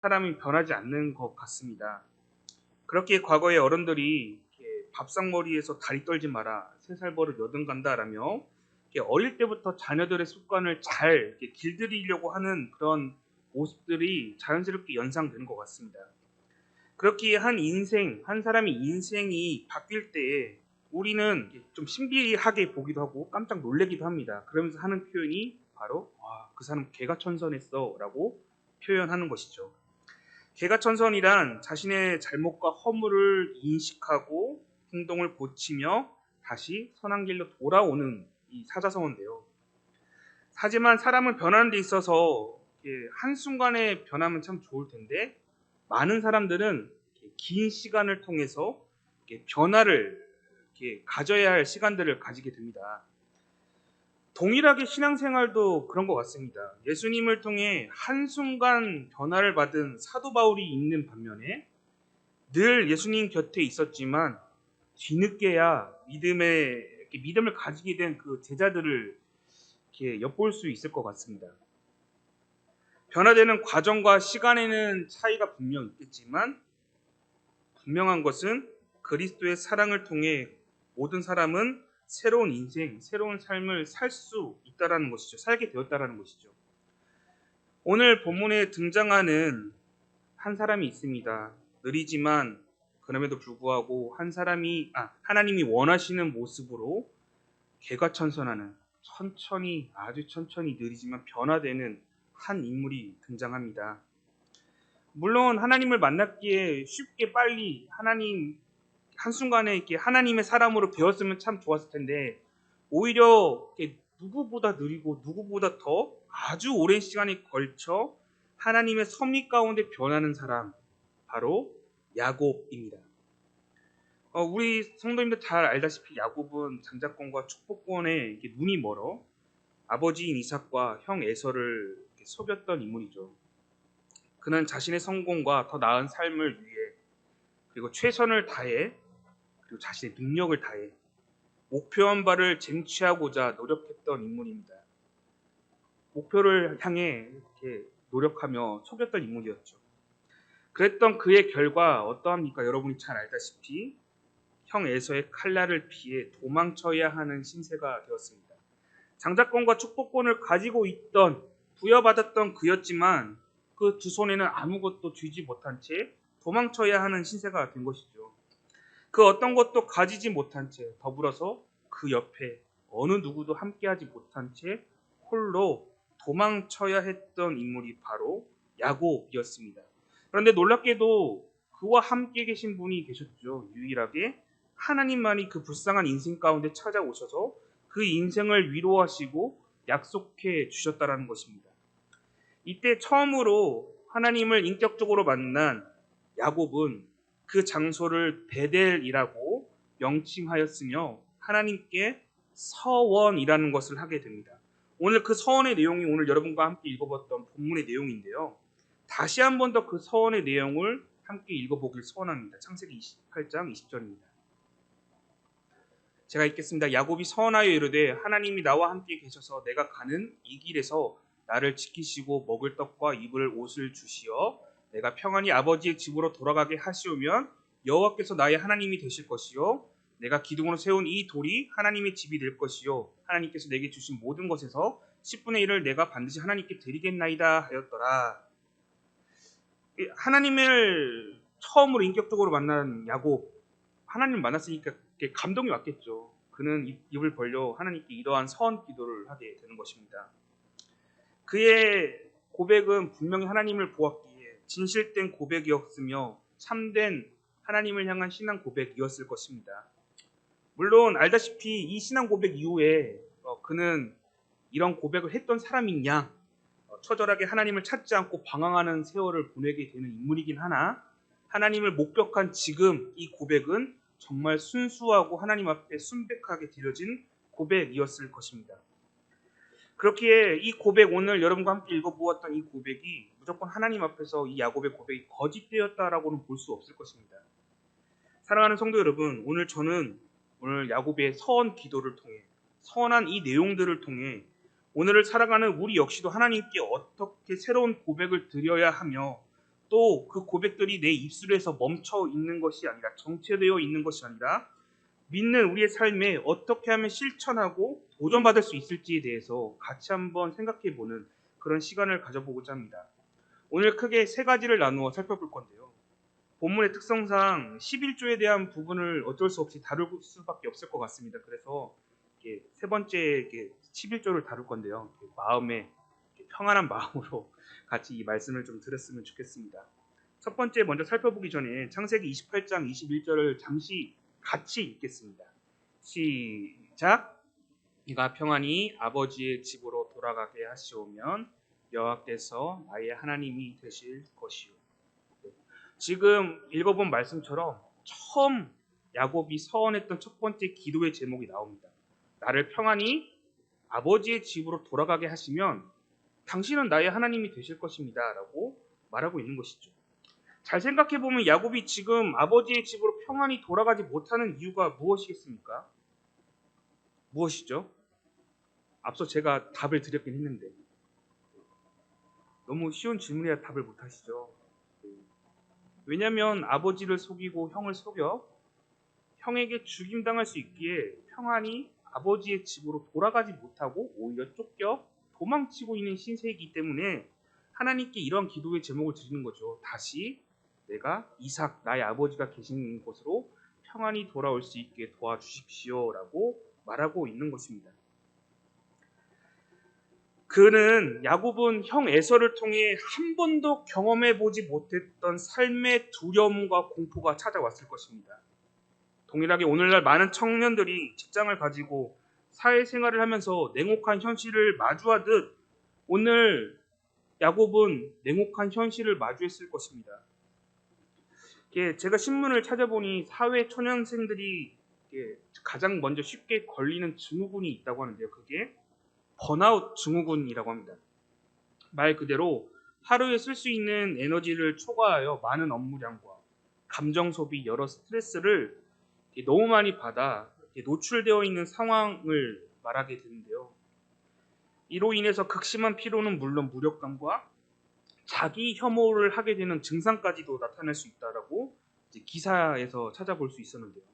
사람이 변하지 않는 것 같습니다. 그렇게 과거의 어른들이 밥상머리에서 다리 떨지 마라, 3살 버릇 여든 간다라며 어릴 때부터 자녀들의 습관을 잘 길들이려고 하는 그런 모습들이 자연스럽게 연상되는 것 같습니다. 그렇기에 한 사람의 인생이 바뀔 때에 우리는 좀 신비하게 보기도 하고 깜짝 놀래기도 합니다. 그러면서 하는 표현이 바로 그 사람 개가천선했어 라고 표현하는 것이죠. 개가천선이란 자신의 잘못과 허물을 인식하고 행동을 고치며 다시 선한 길로 돌아오는 이 사자성어인데요. 하지만 사람은 변하는 데 있어서 한순간에 변하면 참 좋을 텐데 많은 사람들은 긴 시간을 통해서 변화를 가져야 할 시간들을 가지게 됩니다. 동일하게 신앙생활도 그런 것 같습니다. 예수님을 통해 한순간 변화를 받은 사도 바울이 있는 반면에 늘 예수님 곁에 있었지만 뒤늦게야 믿음을 가지게 된 그 제자들을 엿볼 수 있을 것 같습니다. 변화되는 과정과 시간에는 차이가 분명 있겠지만 분명한 것은 그리스도의 사랑을 통해 모든 사람은 새로운 인생, 새로운 삶을 살 수 있다라는 것이죠. 살게 되었다라는 것이죠. 오늘 본문에 등장하는 한 사람이 있습니다. 느리지만 그럼에도 불구하고 하나님이 원하시는 모습으로 개가천선하는 아주 천천히 느리지만 변화되는 한 인물이 등장합니다. 물론 하나님을 만났기에 쉽게 빨리 한순간에 이렇게 하나님의 사람으로 되었으면 참 좋았을 텐데 오히려 누구보다 느리고 누구보다 더 아주 오랜 시간에 걸쳐 하나님의 섭리 가운데 변하는 사람 바로 야곱입니다. 우리 성도님들 잘 알다시피 야곱은 장자권과 축복권에 눈이 멀어 아버지인 이삭과 형 에서를 속였던 인물이죠. 그는 자신의 성공과 더 나은 삶을 위해 그리고 최선을 다해 그리고 자신의 능력을 다해 목표한 바를 쟁취하고자 노력했던 인물입니다. 목표를 향해 이렇게 노력하며 속였던 인물이었죠. 그랬던 그의 결과 어떠합니까? 여러분이 잘 알다시피 형 에서의 칼날을 피해 도망쳐야 하는 신세가 되었습니다. 장자권과 축복권을 가지고 있던 부여받았던 그였지만 그 두 손에는 아무것도 쥐지 못한 채 도망쳐야 하는 신세가 된 것이죠. 그 어떤 것도 가지지 못한 채 더불어서 그 옆에 어느 누구도 함께하지 못한 채 홀로 도망쳐야 했던 인물이 바로 야곱이었습니다. 그런데 놀랍게도 그와 함께 계신 분이 계셨죠. 유일하게 하나님만이 그 불쌍한 인생 가운데 찾아오셔서 그 인생을 위로하시고 약속해 주셨다라는 것입니다. 이때 처음으로 하나님을 인격적으로 만난 야곱은 그 장소를 베델이라고 명칭하였으며 하나님께 서원이라는 것을 하게 됩니다. 오늘 그 서원의 내용이 오늘 여러분과 함께 읽어봤던 본문의 내용인데요. 다시 한 번 더 그 서원의 내용을 함께 읽어보길 소원합니다. 창세기 28장 20절입니다. 제가 읽겠습니다. 야곱이 서원하여 이르되 하나님이 나와 함께 계셔서 내가 가는 이 길에서 나를 지키시고 먹을 떡과 입을 옷을 주시어 내가 평안히 아버지의 집으로 돌아가게 하시오면 여호와께서 나의 하나님이 되실 것이요 내가 기둥으로 세운 이 돌이 하나님의 집이 될 것이요 하나님께서 내게 주신 모든 것에서 10분의 1을 내가 반드시 하나님께 드리겠나이다 하였더라. 하나님을 처음으로 인격적으로 만난 야곱, 하나님을 만났으니까 감동이 왔겠죠. 그는 입을 벌려 하나님께 이러한 서원 기도를 하게 되는 것입니다. 그의 고백은 분명히 하나님을 보았기에 진실된 고백이었으며 참된 하나님을 향한 신앙 고백이었을 것입니다. 물론 알다시피 이 신앙 고백 이후에 그는 이런 고백을 했던 사람이냐 처절하게 하나님을 찾지 않고 방황하는 세월을 보내게 되는 인물이긴 하나 하나님을 목격한 지금 이 고백은 정말 순수하고 하나님 앞에 순백하게 드려진 고백이었을 것입니다. 그렇기에 이 고백 오늘 여러분과 함께 읽어보았던 이 고백이 무조건 하나님 앞에서 이 야곱의 고백이 거짓되었다라고는 볼 수 없을 것입니다. 사랑하는 성도 여러분, 오늘 야곱의 서원 기도를 통해 서원한 이 내용들을 통해 오늘을 살아가는 우리 역시도 하나님께 어떻게 새로운 고백을 드려야 하며 또 그 고백들이 내 입술에서 멈춰 있는 것이 아니라 정체되어 있는 것이 아니라 믿는 우리의 삶에 어떻게 하면 실천하고 도전받을 수 있을지에 대해서 같이 한번 생각해보는 그런 시간을 가져보고자 합니다. 오늘 크게 세 가지를 나누어 살펴볼 건데요. 본문의 특성상 11조에 대한 부분을 어쩔 수 없이 다룰 수밖에 없을 것 같습니다. 그래서 세 번째 11조를 다룰 건데요. 마음에 평안한 마음으로 같이 이 말씀을 좀 들었으면 좋겠습니다. 첫 번째 먼저 살펴보기 전에 창세기 28장 21절을 잠시 같이 읽겠습니다. 시작. 네가 평안히 아버지의 집으로 돌아가게 하시오면 여호와께서 나의 하나님이 되실 것이요. 지금 읽어본 말씀처럼 처음 야곱이 서원했던 첫 번째 기도의 제목이 나옵니다. 나를 평안히 아버지의 집으로 돌아가게 하시면 당신은 나의 하나님이 되실 것입니다 라고 말하고 있는 것이죠. 잘 생각해보면 야곱이 지금 아버지의 집으로 평안히 돌아가지 못하는 이유가 무엇이겠습니까? 무엇이죠? 앞서 제가 답을 드렸긴 했는데 너무 쉬운 질문이라 답을 못하시죠. 왜냐하면 아버지를 속이고 형을 속여 형에게 죽임당할 수 있기에 평안히 아버지의 집으로 돌아가지 못하고 오히려 쫓겨 도망치고 있는 신세이기 때문에 하나님께 이런 기도의 제목을 드리는 거죠. 다시 내가 이삭 나의 아버지가 계신 곳으로 평안히 돌아올 수 있게 도와주십시오 라고 말하고 있는 것입니다. 야곱은 형 에서를 통해 한 번도 경험해 보지 못했던 삶의 두려움과 공포가 찾아왔을 것입니다. 동일하게 오늘날 많은 청년들이 직장을 가지고 사회생활을 하면서 냉혹한 현실을 마주하듯 오늘 야곱은 냉혹한 현실을 마주했을 것입니다. 제가 신문을 찾아보니 사회 초년생들이 가장 먼저 쉽게 걸리는 증후군이 있다고 하는데요. 그게 번아웃 증후군이라고 합니다. 말 그대로 하루에 쓸 수 있는 에너지를 초과하여 많은 업무량과 감정 소비, 여러 스트레스를 너무 많이 받아 노출되어 있는 상황을 말하게 되는데요. 이로 인해서 극심한 피로는 물론 무력감과 자기 혐오를 하게 되는 증상까지도 나타날 수 있다라고 기사에서 찾아볼 수 있었는데요.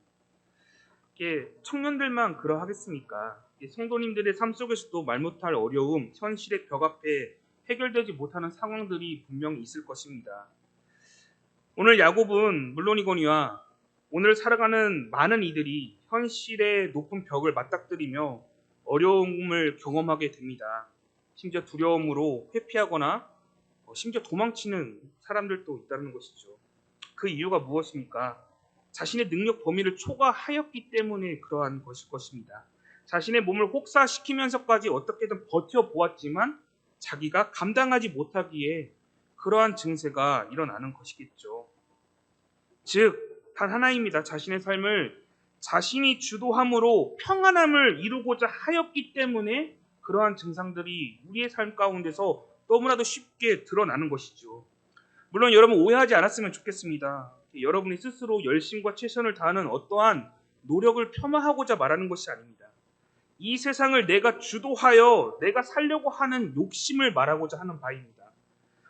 청년들만 그러하겠습니까? 성도님들의 삶 속에서도 말 못할 어려움, 현실의 벽 앞에 해결되지 못하는 상황들이 분명히 있을 것입니다. 오늘 야곱은 물론이거니와 오늘 살아가는 많은 이들이 현실의 높은 벽을 맞닥뜨리며 어려움을 경험하게 됩니다. 심지어 두려움으로 회피하거나 심지어 도망치는 사람들도 있다는 것이죠. 그 이유가 무엇입니까? 자신의 능력 범위를 초과하였기 때문에 그러한 것일 것입니다. 자신의 몸을 혹사시키면서까지 어떻게든 버텨보았지만 자기가 감당하지 못하기에 그러한 증세가 일어나는 것이겠죠. 즉, 단 하나입니다. 자신의 삶을 자신이 주도함으로 평안함을 이루고자 하였기 때문에 그러한 증상들이 우리의 삶 가운데서 너무나도 쉽게 드러나는 것이죠. 물론 여러분 오해하지 않았으면 좋겠습니다. 여러분이 스스로 열심과 최선을 다하는 어떠한 노력을 폄하하고자 말하는 것이 아닙니다. 이 세상을 내가 주도하여 내가 살려고 하는 욕심을 말하고자 하는 바입니다.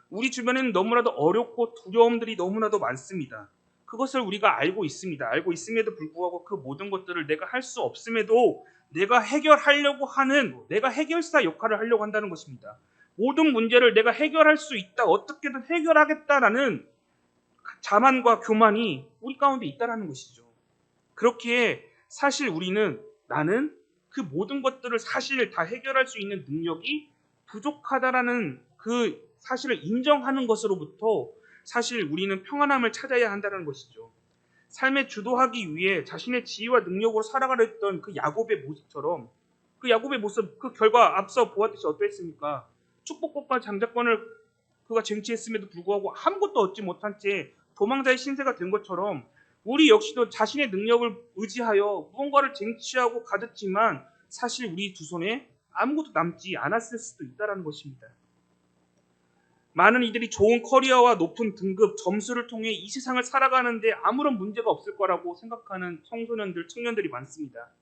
우리 주변에는 너무나도 어렵고 두려움들이 너무나도 많습니다. 그것을 우리가 알고 있습니다. 알고 있음에도 불구하고 그 모든 것들을 내가 할 수 없음에도 내가 해결하려고 하는, 내가 해결사 역할을 하려고 한다는 것입니다. 모든 문제를 내가 해결할 수 있다, 어떻게든 해결하겠다라는 자만과 교만이 우리 가운데 있다는 것이죠. 그렇기에 사실 나는 그 모든 것들을 사실 다 해결할 수 있는 능력이 부족하다라는 그 사실을 인정하는 것으로부터 사실 우리는 평안함을 찾아야 한다는 것이죠. 삶에 주도하기 위해 자신의 지혜와 능력으로 살아가려 했던 그 야곱의 모습처럼 그 야곱의 모습, 그 결과 앞서 보았듯이 어떠했습니까? 축복권과 장자권을 그가 쟁취했음에도 불구하고 아무것도 얻지 못한 채 도망자의 신세가 된 것처럼 우리 역시도 자신의 능력을 의지하여 무언가를 쟁취하고 가졌지만 사실 우리 두 손에 아무것도 남지 않았을 수도 있다는 것입니다. 많은 이들이 좋은 커리어와 높은 등급, 점수를 통해 이 세상을 살아가는데 아무런 문제가 없을 거라고 생각하는 청소년들, 청년들이 많습니다.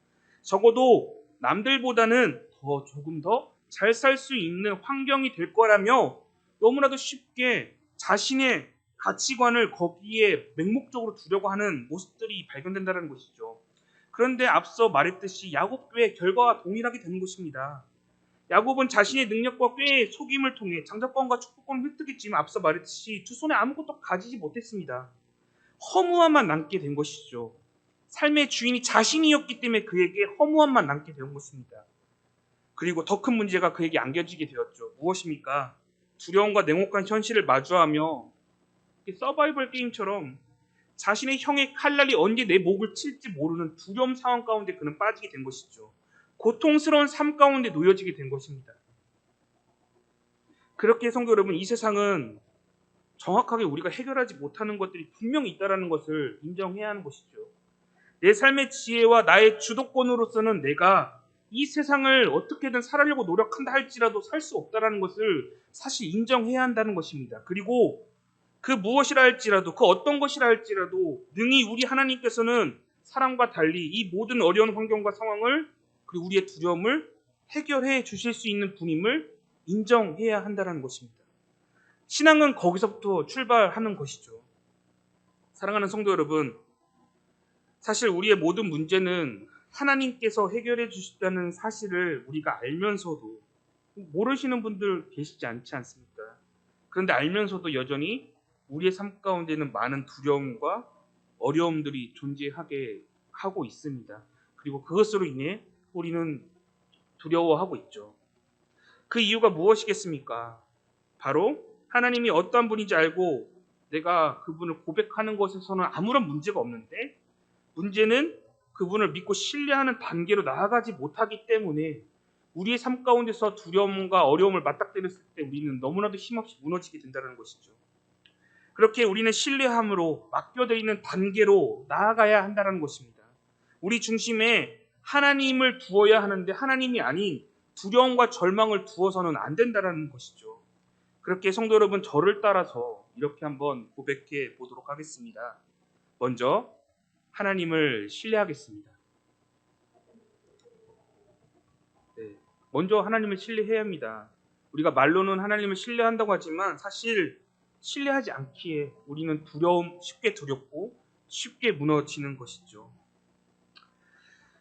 적어도 남들보다는 조금 더 잘 살 수 있는 환경이 될 거라며 너무나도 쉽게 자신의 가치관을 거기에 맹목적으로 두려고 하는 모습들이 발견된다는 것이죠. 그런데 앞서 말했듯이 야곱 궤의 결과와 동일하게 되는 것입니다. 야곱은 자신의 능력과 꾀의 속임을 통해 장자권과 축복권을 획득했지만 앞서 말했듯이 두 손에 아무것도 가지지 못했습니다. 허무함만 남게 된 것이죠. 삶의 주인이 자신이었기 때문에 그에게 허무함만 남게 된 것입니다. 그리고 더 큰 문제가 그에게 안겨지게 되었죠. 무엇입니까? 두려움과 냉혹한 현실을 마주하며 서바이벌 게임처럼 자신의 형의 칼날이 언제 내 목을 칠지 모르는 두려움 상황 가운데 그는 빠지게 된 것이죠. 고통스러운 삶 가운데 놓여지게 된 것입니다. 그렇게 성도 여러분, 이 세상은 정확하게 우리가 해결하지 못하는 것들이 분명히 있다는 것을 인정해야 하는 것이죠. 내 삶의 지혜와 나의 주도권으로서는 내가 이 세상을 어떻게든 살아려고 노력한다 할지라도 살 수 없다는 것을 사실 인정해야 한다는 것입니다. 그리고 그 무엇이라 할지라도, 그 어떤 것이라 할지라도 능히 우리 하나님께서는 사람과 달리 이 모든 어려운 환경과 상황을, 그리고 우리의 두려움을 해결해 주실 수 있는 분임을 인정해야 한다는 것입니다. 신앙은 거기서부터 출발하는 것이죠. 사랑하는 성도 여러분, 사실 우리의 모든 문제는 하나님께서 해결해 주셨다는 사실을 우리가 알면서도 모르시는 분들 계시지 않지 않습니까? 그런데 알면서도 여전히 우리의 삶 가운데는 많은 두려움과 어려움들이 존재하게 하고 있습니다. 그리고 그것으로 인해 우리는 두려워하고 있죠. 그 이유가 무엇이겠습니까? 바로 하나님이 어떠한 분인지 알고 내가 그분을 고백하는 것에서는 아무런 문제가 없는데, 문제는 그분을 믿고 신뢰하는 단계로 나아가지 못하기 때문에 우리의 삶 가운데서 두려움과 어려움을 맞닥뜨렸을 때 우리는 너무나도 힘없이 무너지게 된다는 것이죠. 그렇게 우리는 신뢰함으로 맡겨드리는 단계로 나아가야 한다는 것입니다. 우리 중심에 하나님을 두어야 하는데 하나님이 아닌 두려움과 절망을 두어서는 안 된다는 것이죠. 그렇게 성도 여러분, 저를 따라서 이렇게 한번 고백해 보도록 하겠습니다. 먼저 하나님을 신뢰하겠습니다. 먼저 하나님을 신뢰해야 합니다. 우리가 말로는 하나님을 신뢰한다고 하지만 사실 신뢰하지 않기에 우리는 쉽게 두렵고 쉽게 무너지는 것이죠.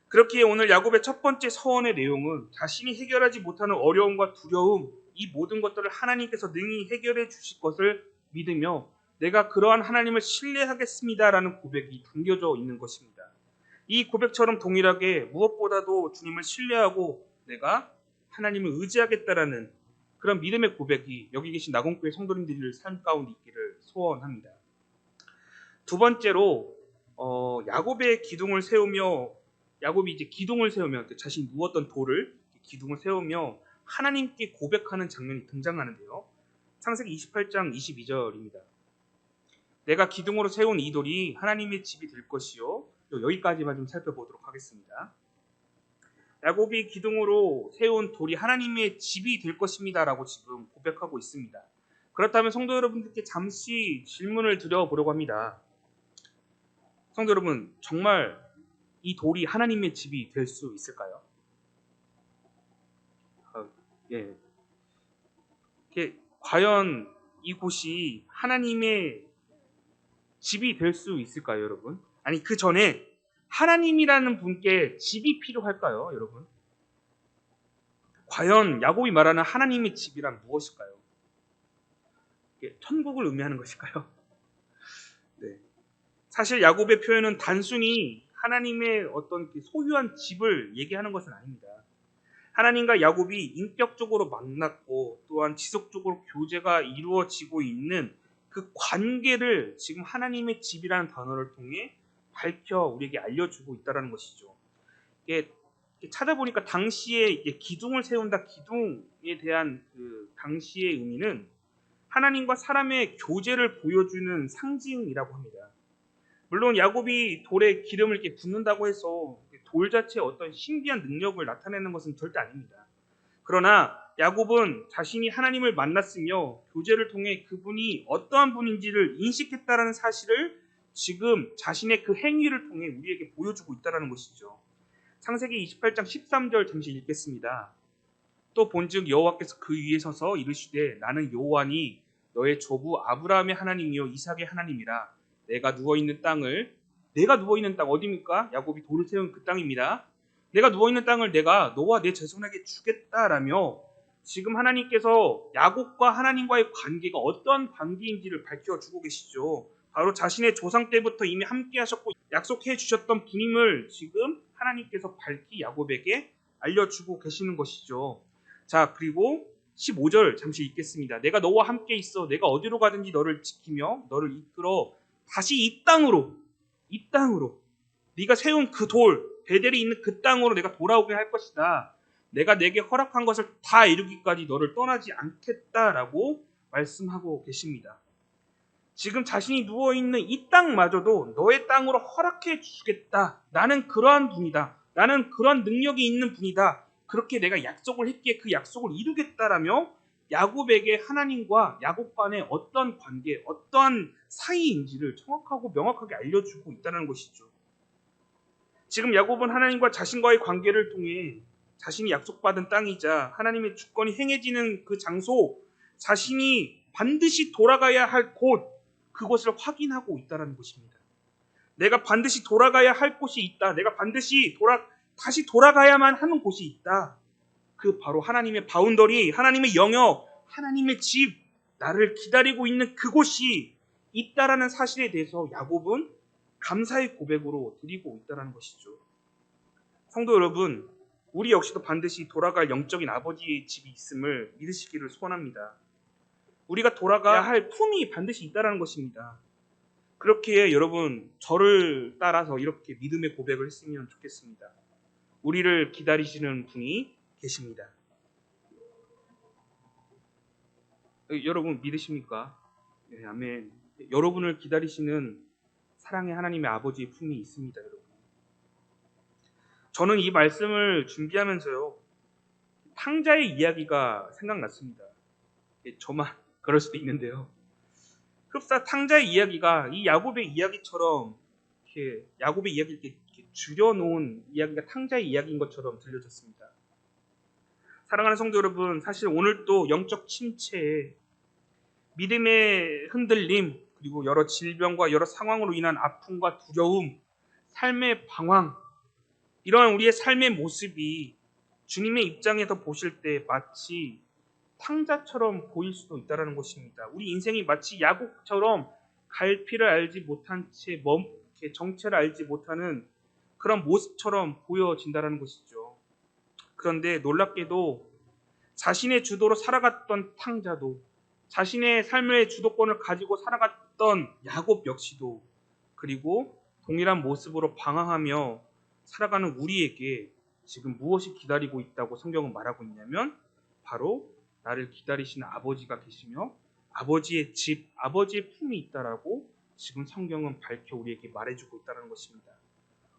그렇기에 오늘 야곱의 첫 번째 서원의 내용은 자신이 해결하지 못하는 어려움과 두려움, 이 모든 것들을 하나님께서 능히 해결해 주실 것을 믿으며 내가 그러한 하나님을 신뢰하겠습니다라는 고백이 담겨져 있는 것입니다. 이 고백처럼 동일하게 무엇보다도 주님을 신뢰하고 내가 하나님을 의지하겠다라는 그런 믿음의 고백이 여기 계신 나곤교회 성도님들의 삶 가운데 있기를 소원합니다. 두 번째로 야곱의 기둥을 세우며, 야곱이 이제 기둥을 세우며 자신이 누웠던 돌을 기둥을 세우며 하나님께 고백하는 장면이 등장하는데요. 창세기 28장 22절입니다. 내가 기둥으로 세운 이 돌이 하나님의 집이 될 것이요. 여기까지만 좀 살펴보도록 하겠습니다. 야곱이 기둥으로 세운 돌이 하나님의 집이 될 것입니다 라고 지금 고백하고 있습니다. 그렇다면 성도 여러분들께 잠시 질문을 드려보려고 합니다. 성도 여러분, 정말 이 돌이 하나님의 집이 될 수 있을까요? 예. 과연 이곳이 하나님의 집이 될 수 있을까요, 여러분? 아니, 그 전에 하나님이라는 분께 집이 필요할까요, 여러분? 과연 야곱이 말하는 하나님의 집이란 무엇일까요? 천국을 의미하는 것일까요? 네. 사실 야곱의 표현은 단순히 하나님의 어떤 소유한 집을 얘기하는 것은 아닙니다. 하나님과 야곱이 인격적으로 만났고 또한 지속적으로 교제가 이루어지고 있는 그 관계를 지금 하나님의 집이라는 단어를 통해 밝혀 우리에게 알려주고 있다는 것이죠. 이게 찾아보니까 당시에 기둥을 세운다, 기둥에 대한 그 당시의 의미는 하나님과 사람의 교제를 보여주는 상징이라고 합니다. 물론 야곱이 돌에 기름을 이렇게 붓는다고 해서 돌 자체의 어떤 신비한 능력을 나타내는 것은 절대 아닙니다. 그러나 야곱은 자신이 하나님을 만났으며 교제를 통해 그분이 어떠한 분인지를 인식했다는 사실을 지금 자신의 그 행위를 통해 우리에게 보여주고 있다는 것이죠. 창세기 28장 13절 잠시 읽겠습니다. 또 본즉 여호와께서 그 위에 서서 이르시되 나는 여호와니 너의 조부 아브라함의 하나님이요 이삭의 하나님이라. 내가 누워있는 땅 어디입니까? 야곱이 돌을 세운 그 땅입니다. 내가 누워있는 땅을 내가 너와 내 자손에게 주겠다라며 지금 하나님께서 야곱과 하나님과의 관계가 어떤 관계인지를 밝혀주고 계시죠. 바로 자신의 조상 때부터 이미 함께 하셨고 약속해 주셨던 분임을 지금 하나님께서 밝히 야곱에게 알려주고 계시는 것이죠. 자, 그리고 15절 잠시 읽겠습니다. 내가 너와 함께 있어 내가 어디로 가든지 너를 지키며 너를 이끌어 다시 이 땅으로 네가 세운 그 돌 베델이 있는 그 땅으로 내가 돌아오게 할 것이다. 내가 내게 허락한 것을 다 이루기까지 너를 떠나지 않겠다라고 말씀하고 계십니다. 지금 자신이 누워있는 이 땅마저도 너의 땅으로 허락해 주겠다. 나는 그러한 분이다. 나는 그런 능력이 있는 분이다. 그렇게 내가 약속을 했기에 그 약속을 이루겠다라며 야곱에게 하나님과 야곱 간의 어떤 관계, 어떤 사이인지를 정확하고 명확하게 알려주고 있다는 것이죠. 지금 야곱은 하나님과 자신과의 관계를 통해 자신이 약속받은 땅이자 하나님의 주권이 행해지는 그 장소, 자신이 반드시 돌아가야 할 곳, 그것을 확인하고 있다는 것입니다. 내가 반드시 돌아가야 할 곳이 있다. 내가 반드시 다시 돌아가야만 하는 곳이 있다. 그 바로 하나님의 바운더리, 하나님의 영역, 하나님의 집, 나를 기다리고 있는 그곳이 있다라는 사실에 대해서 야곱은 감사의 고백으로 드리고 있다는 것이죠. 성도 여러분, 우리 역시도 반드시 돌아갈 영적인 아버지의 집이 있음을 믿으시기를 소원합니다. 우리가 돌아가야 할 품이 반드시 있다는 것입니다. 그렇게 여러분 저를 따라서 이렇게 믿음의 고백을 했으면 좋겠습니다. 우리를 기다리시는 분이 계십니다. 여러분 믿으십니까? 네, 아멘. 여러분을 기다리시는 사랑의 하나님의 아버지의 품이 있습니다. 여러분. 저는 이 말씀을 준비하면서요, 탕자의 이야기가 생각났습니다. 저만 그럴 수도 있는데요. 흡사 탕자의 이야기가 이 야곱의 이야기처럼 이렇게 야곱의 이야기를 이렇게 줄여놓은 이야기가 탕자의 이야기인 것처럼 들려졌습니다. 사랑하는 성도 여러분, 사실 오늘도 영적 침체에 믿음의 흔들림, 그리고 여러 질병과 여러 상황으로 인한 아픔과 두려움, 삶의 방황, 이러한 우리의 삶의 모습이 주님의 입장에서 보실 때 마치 탕자처럼 보일 수도 있다는 것입니다. 우리 인생이 마치 야곱처럼 갈피를 알지 못한 채 정체를 알지 못하는 그런 모습처럼 보여진다는 것이죠. 그런데 놀랍게도 자신의 주도로 살아갔던 탕자도, 자신의 삶의 주도권을 가지고 살아갔던 야곱 역시도, 그리고 동일한 모습으로 방황하며 살아가는 우리에게 지금 무엇이 기다리고 있다고 성경은 말하고 있냐면 바로 나를 기다리시는 아버지가 계시며 아버지의 집, 아버지의 품이 있다라고 지금 성경은 밝혀 우리에게 말해주고 있다는 것입니다.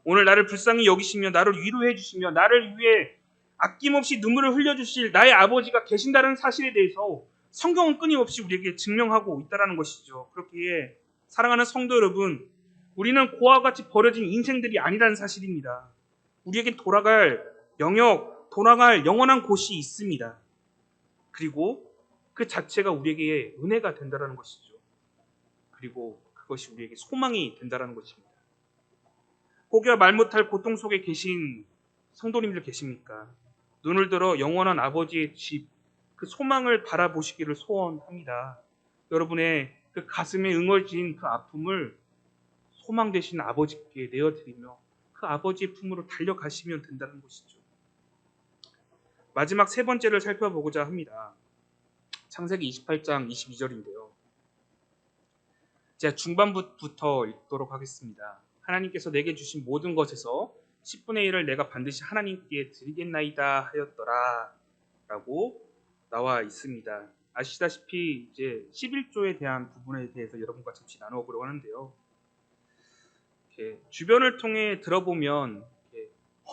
오늘 나를 불쌍히 여기시며 나를 위로해 주시며 나를 위해 아낌없이 눈물을 흘려주실 나의 아버지가 계신다는 사실에 대해서 성경은 끊임없이 우리에게 증명하고 있다는 것이죠. 그렇기에 사랑하는 성도 여러분, 우리는 그와 같이 버려진 인생들이 아니라는 사실입니다. 우리에게 돌아갈 영역, 돌아갈 영원한 곳이 있습니다. 그리고 그 자체가 우리에게 은혜가 된다는 것이죠. 그리고 그것이 우리에게 소망이 된다는 것입니다. 혹여 말 못할 고통 속에 계신 성도님들 계십니까? 눈을 들어 영원한 아버지의 집, 그 소망을 바라보시기를 소원합니다. 여러분의 그 가슴에 응어진 그 아픔을 소망 되신 아버지께 내어드리며 그 아버지의 품으로 달려가시면 된다는 것이죠. 마지막 세 번째를 살펴보고자 합니다. 창세기 28장 22절인데요. 제가 중반부터 읽도록 하겠습니다. 하나님께서 내게 주신 모든 것에서 10분의 1을 내가 반드시 하나님께 드리겠나이다 하였더라 라고 나와 있습니다. 아시다시피 이제 11조에 대한 부분에 대해서 여러분과 잠시 나눠보려고 하는데요. 주변을 통해 들어보면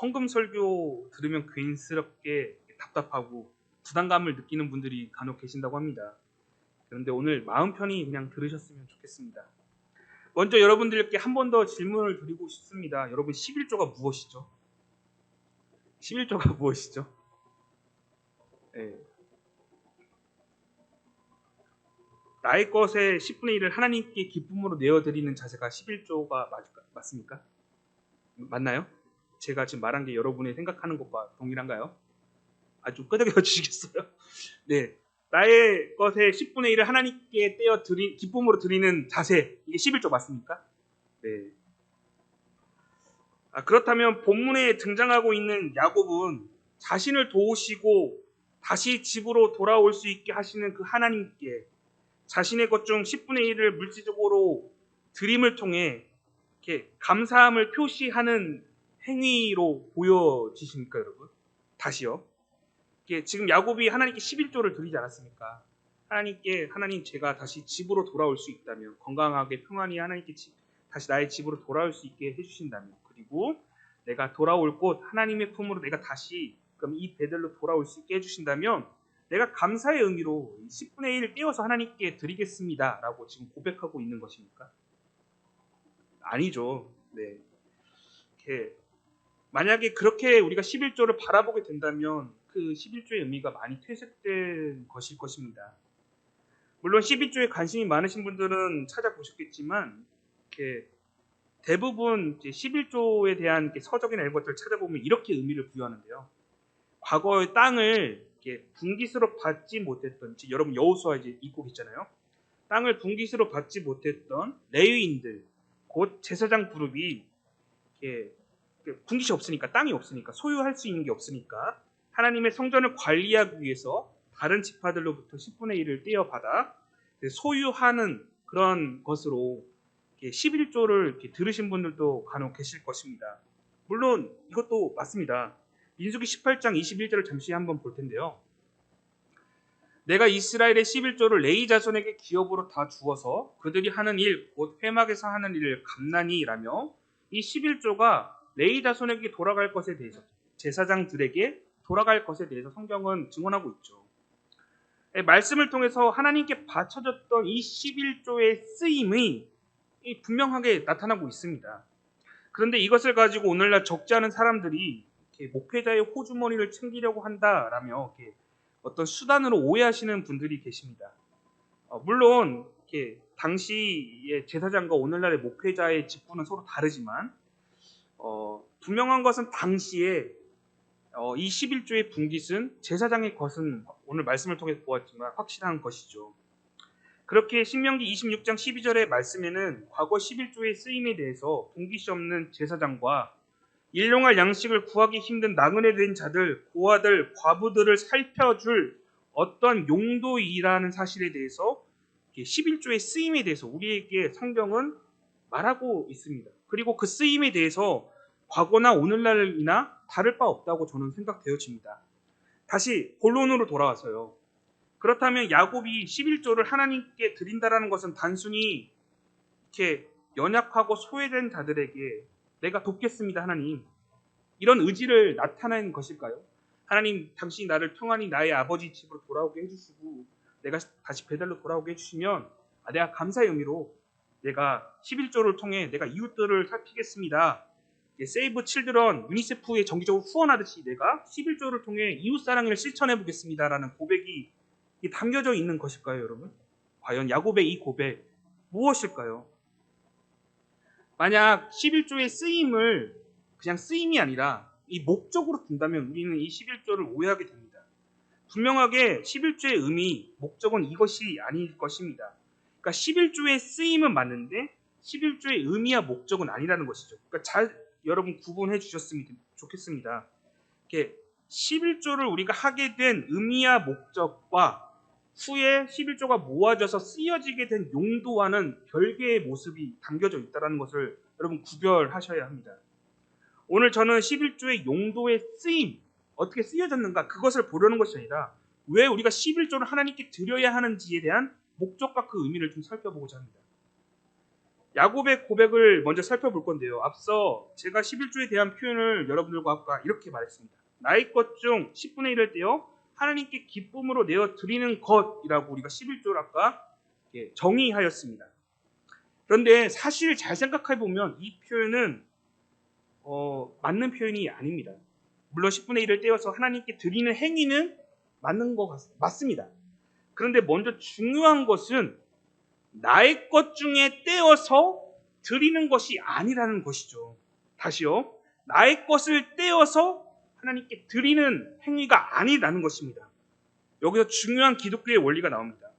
헌금 설교 들으면 괜스럽게 답답하고 부담감을 느끼는 분들이 간혹 계신다고 합니다. 그런데 오늘 마음 편히 그냥 들으셨으면 좋겠습니다. 먼저 여러분들께 한 번 더 질문을 드리고 싶습니다. 여러분 11조가 무엇이죠? 11조가 무엇이죠? 네. 나의 것의 10분의 1을 하나님께 기쁨으로 내어드리는 자세가 11조가 맞습니까? 맞나요? 제가 지금 말한 게 여러분이 생각하는 것과 동일한가요? 좀 끄덕여 주시겠어요? 네. 나의 것의 10분의 1을 하나님께 기쁨으로 드리는 자세, 이게 11조 맞습니까? 네. 그렇다면 본문에 등장하고 있는 야곱은 자신을 도우시고 다시 집으로 돌아올 수 있게 하시는 그 하나님께 자신의 것 중 10분의 1을 물질적으로 드림을 통해 이렇게 감사함을 표시하는 행위로 보여지십니까, 여러분? 다시요. 지금 야곱이 하나님께 11조를 드리지 않았습니까? 하나님 제가 다시 집으로 돌아올 수 있다면, 건강하게 평안히 하나님께 다시 나의 집으로 돌아올 수 있게 해주신다면, 그리고 내가 돌아올 곳 하나님의 품으로 내가 다시 그럼 이 베들로 돌아올 수 있게 해주신다면 내가 감사의 의미로 10분의 1 떼어서 하나님께 드리겠습니다 라고 지금 고백하고 있는 것입니까? 아니죠. 네. 만약에 그렇게 우리가 11조를 바라보게 된다면 그 11조의 의미가 많이 퇴색된 것일 것입니다. 물론 11조에 관심이 많으신 분들은 찾아보셨겠지만 대부분 11조에 대한 서적이나 이런 것들을 찾아보면 이렇게 의미를 부여하는데요. 과거의 땅을 분깃으로 받지 못했던, 여러분 여호수아 이제 읽고 계시잖아요. 땅을 분깃으로 받지 못했던 레위인들, 곧 제사장 그룹이 분깃이 없으니까, 땅이 없으니까, 소유할 수 있는 게 없으니까 하나님의 성전을 관리하기 위해서 다른 지파들로부터 10분의 1을 떼어받아 소유하는 그런 것으로 11조를 들으신 분들도 간혹 계실 것입니다. 물론 이것도 맞습니다. 민수기 18장 21절을 잠시 한번 볼 텐데요. 내가 이스라엘의 11조를 레위 자손에게 기업으로 다 주어서 그들이 하는 일, 곧 회막에서 하는 일을 감나니 라며 이 11조가 레위 자손에게 돌아갈 것에 대해서, 제사장들에게 돌아갈 것에 대해서 성경은 증언하고 있죠. 말씀을 통해서 하나님께 바쳐졌던 이 11조의 쓰임이 분명하게 나타나고 있습니다. 그런데 이것을 가지고 오늘날 적지 않은 사람들이 목회자의 호주머니를 챙기려고 한다라며 어떤 수단으로 오해하시는 분들이 계십니다. 물론 당시의 제사장과 오늘날의 목회자의 직분은 서로 다르지만 분명한 것은 당시에 이 11조의 분깃은 제사장의 것은 오늘 말씀을 통해 보았지만 확실한 것이죠. 그렇게 신명기 26장 12절의 말씀에는 과거 11조의 쓰임에 대해서 분깃이 없는 제사장과 일용할 양식을 구하기 힘든 나그네 된 자들, 고아들, 과부들을 살펴줄 어떤 용도이라는 사실에 대해서 11조의 쓰임에 대해서 우리에게 성경은 말하고 있습니다. 그리고 그 쓰임에 대해서 과거나 오늘날이나 다를 바 없다고 저는 생각되어집니다. 다시 본론으로 돌아와서요. 그렇다면 야곱이 11조를 하나님께 드린다라는 것은 단순히 이렇게 연약하고 소외된 자들에게 내가 돕겠습니다 하나님, 이런 의지를 나타낸 것일까요? 하나님, 당신이 나를 평안히 나의 아버지 집으로 돌아오게 해주시고 내가 다시 베델로 돌아오게 해주시면 내가 감사의 의미로 내가 11조를 통해 내가 이웃들을 살피겠습니다, 세이브 칠드런, 유니세프에 정기적으로 후원하듯이 내가 11조를 통해 이웃사랑을 실천해 보겠습니다라는 고백이 담겨져 있는 것일까요, 여러분? 과연 야곱의 이 고백 무엇일까요? 만약 11조의 쓰임을 그냥 쓰임이 아니라 이 목적으로 둔다면 우리는 이 11조를 오해하게 됩니다. 분명하게 11조의 의미, 목적은 이것이 아닐 것입니다. 그러니까 11조의 쓰임은 맞는데 11조의 의미와 목적은 아니라는 것이죠. 그러니까 여러분 구분해 주셨으면 좋겠습니다. 11조를 우리가 하게 된 의미와 목적과 후에 11조가 모아져서 쓰여지게 된 용도와는 별개의 모습이 담겨져 있다는 것을 여러분 구별하셔야 합니다. 오늘 저는 11조의 용도의 쓰임, 어떻게 쓰여졌는가 그것을 보려는 것이 아니라 왜 우리가 11조를 하나님께 드려야 하는지에 대한 목적과 그 의미를 좀 살펴보고자 합니다. 야곱의 고백을 먼저 살펴볼 건데요. 앞서 제가 11조에 대한 표현을 여러분들과 아까 이렇게 말했습니다. 나의 것 중 10분의 1을 떼어 하나님께 기쁨으로 내어 드리는 것이라고 우리가 11조를 아까 정의하였습니다. 그런데 사실 잘 생각해 보면 이 표현은 맞는 표현이 아닙니다. 물론 10분의 1을 떼어서 하나님께 드리는 행위는 맞는 것 같습니다. 그런데 먼저 중요한 것은 나의 것 중에 떼어서 드리는 것이 아니라는 것이죠. 다시요. 나의 것을 떼어서 하나님께 드리는 행위가 아니라는 것입니다. 여기서 중요한 기독교의 원리가 나옵니다.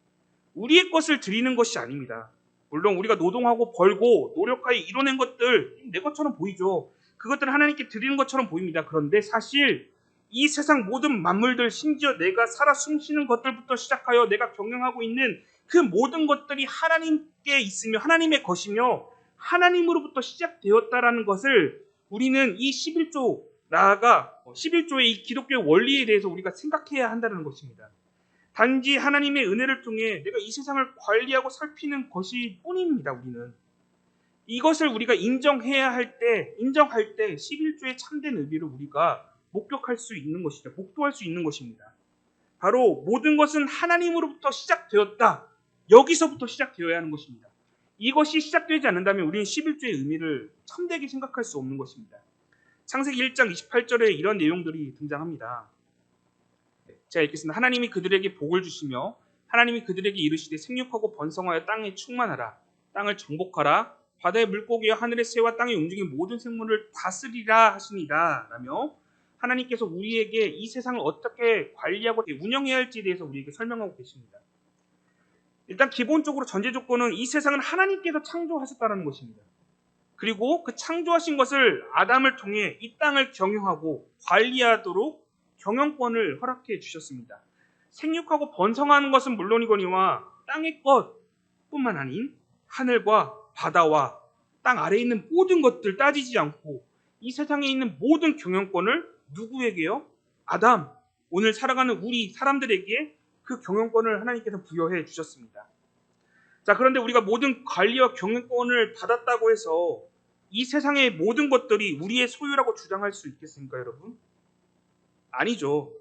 우리의 것을 드리는 것이 아닙니다. 물론 우리가 노동하고 벌고 노력하여 이뤄낸 것들 내 것처럼 보이죠. 그것들을 하나님께 드리는 것처럼 보입니다. 그런데 사실 이 세상 모든 만물들, 심지어 내가 살아 숨쉬는 것들부터 시작하여 내가 경영하고 있는 그 모든 것들이 하나님께 있으며 하나님의 것이며 하나님으로부터 시작되었다라는 것을 우리는 이 11조 나아가 11조의 이 기독교의 원리에 대해서 우리가 생각해야 한다는 것입니다. 단지 하나님의 은혜를 통해 내가 이 세상을 관리하고 살피는 것이 뿐입니다. 우리는 이것을 우리가 인정할 때 11조의 참된 의미를 우리가 목격할 수 있는 것이죠. 목도할 수 있는 것입니다. 바로 모든 것은 하나님으로부터 시작되었다. 여기서부터 시작되어야 하는 것입니다. 이것이 시작되지 않는다면 우리는 11조의 의미를 참되게 생각할 수 없는 것입니다. 창세기 1장 28절에 이런 내용들이 등장합니다. 제가 읽겠습니다. 하나님이 그들에게 복을 주시며 하나님이 그들에게 이르시되 생육하고 번성하여 땅에 충만하라. 땅을 정복하라. 바다의 물고기와 하늘의 새와 땅에 움직이는 모든 생물을 다스리라 하시니라 라며 하나님께서 우리에게 이 세상을 어떻게 관리하고 운영해야 할지에 대해서 우리에게 설명하고 계십니다. 일단 기본적으로 전제 조건은 이 세상은 하나님께서 창조하셨다는 것입니다. 그리고 그 창조하신 것을 아담을 통해 이 땅을 경영하고 관리하도록 경영권을 허락해 주셨습니다. 생육하고 번성하는 것은 물론이거니와 땅의 것뿐만 아닌 하늘과 바다와 땅 아래에 있는 모든 것들 따지지 않고 이 세상에 있는 모든 경영권을 누구에게요? 아담, 오늘 살아가는 우리 사람들에게 그 경영권을 하나님께서 부여해 주셨습니다. 자, 그런데 우리가 모든 관리와 경영권을 받았다고 해서 이 세상의 모든 것들이 우리의 소유라고 주장할 수 있겠습니까, 여러분? 아니죠.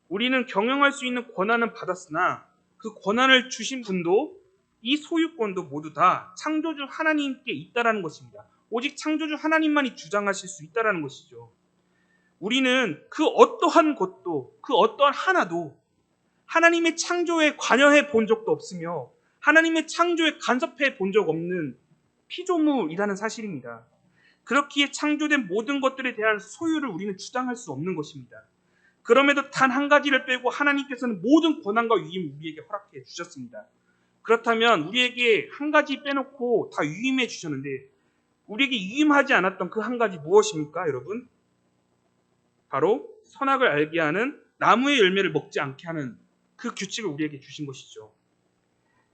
우리는 경영할 수 있는 권한은 받았으나 그 권한을 주신 분도 이 소유권도 모두 다 창조주 하나님께 있다라는 것입니다. 오직 창조주 하나님만이 주장하실 수 있다라는 것이죠. 우리는 그 어떠한 것도 그 어떠한 하나도 하나님의 창조에 관여해 본 적도 없으며 하나님의 창조에 간섭해 본 적 없는 피조물이라는 사실입니다. 그렇기에 창조된 모든 것들에 대한 소유를 우리는 주장할 수 없는 것입니다. 그럼에도 단 한 가지를 빼고 하나님께서는 모든 권한과 위임을 우리에게 허락해 주셨습니다. 그렇다면 우리에게 한 가지 빼놓고 다 위임해 주셨는데 우리에게 위임하지 않았던 그 한 가지 무엇입니까, 여러분? 바로 선악을 알게 하는 나무의 열매를 먹지 않게 하는 그 규칙을 우리에게 주신 것이죠.